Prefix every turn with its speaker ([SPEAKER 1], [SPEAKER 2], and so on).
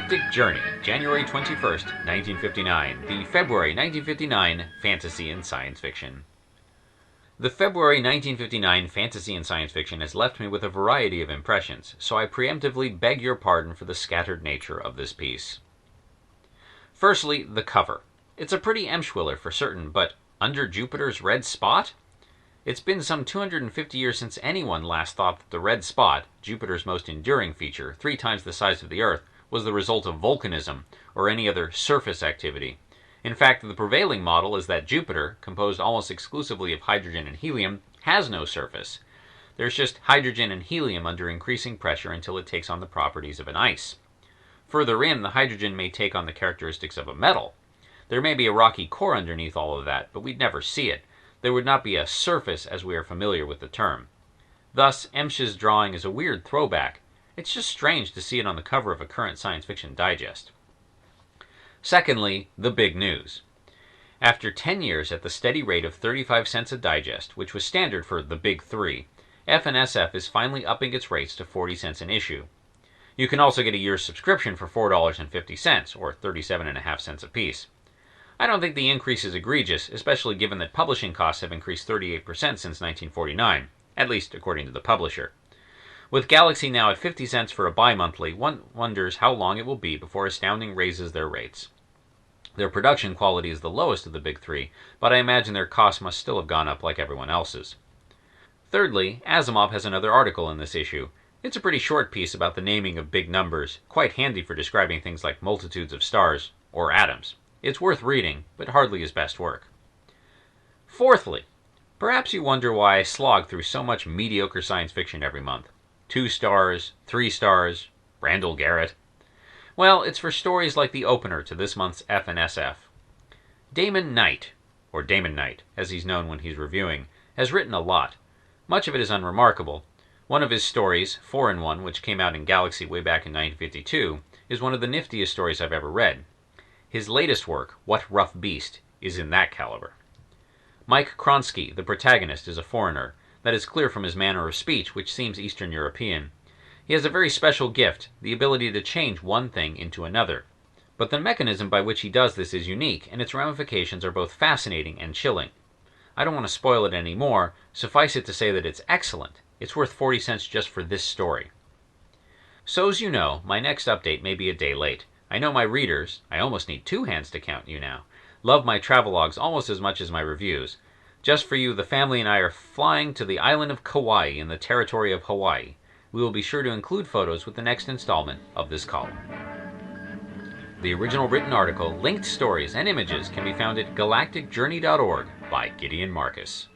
[SPEAKER 1] Galactic Journey, January 21st, 1959, the February 1959 fantasy and science fiction. The February 1959 fantasy and science fiction has left me with a variety of impressions, so I preemptively beg your pardon for the scattered nature of this piece. Firstly, the cover. It's a pretty Emshwiller for certain, but under Jupiter's red spot? It's been some 250 years since anyone last thought that the red spot, Jupiter's most enduring feature, 3 times the size of the Earth, was the result of volcanism or any other surface activity. In fact, the prevailing model is that Jupiter, composed almost exclusively of hydrogen and helium, has no surface. There's just hydrogen and helium under increasing pressure until it takes on the properties of an ice. Further in, the hydrogen may take on the characteristics of a metal. There may be a rocky core underneath all of that, but we'd never see it. There would not be a surface as we are familiar with the term. Thus, Emsh's drawing is a weird throwback. It's just strange to see it on the cover of a current science fiction digest. Secondly, the big news. After 10 years at the steady rate of 35 cents a digest, which was standard for the big three, F&SF is finally upping its rates to 40 cents an issue. You can also get a year's subscription for $4.50, or 37.5 cents apiece. I don't think the increase is egregious, especially given that publishing costs have increased 38% since 1949, at least according to the publisher. With Galaxy now at 50 cents for a bi-monthly, one wonders how long it will be before Astounding raises their rates. Their production quality is the lowest of the big three, but I imagine their costs must still have gone up like everyone else's. Thirdly, Asimov has another article in this issue. It's a pretty short piece about the naming of big numbers, quite handy for describing things like multitudes of stars, or atoms. It's worth reading, but hardly his best work. Fourthly, perhaps you wonder why I slog through so much mediocre science fiction every month. 2 stars, 3 stars, Randall Garrett. Well, it's for stories like the opener to this month's F&SF. Damon Knight, or Damon Knight, as he's known when he's reviewing, has written a lot. Much of it is unremarkable. One of his stories, 4-in-1, which came out in Galaxy way back in 1952, is one of the niftiest stories I've ever read. His latest work, What Rough Beast, is in that caliber. Mike Kronsky, the protagonist, is a foreigner. That is clear from his manner of speech, which seems Eastern European. He has a very special gift, the ability to change one thing into another. But the mechanism by which he does this is unique, and its ramifications are both fascinating and chilling. I don't want to spoil it any more, suffice it to say that it's excellent. It's worth 40 cents just for this story. So's you know, my next update may be a day late. I know my readers, I almost need 2 hands to count you now, love my travelogues almost as much as my reviews. Just for you, the family and I are flying to the island of Kauai in the territory of Hawaii. We will be sure to include photos with the next installment of this column. The original written article, linked stories, and images can be found at galacticjourney.org by Gideon Marcus.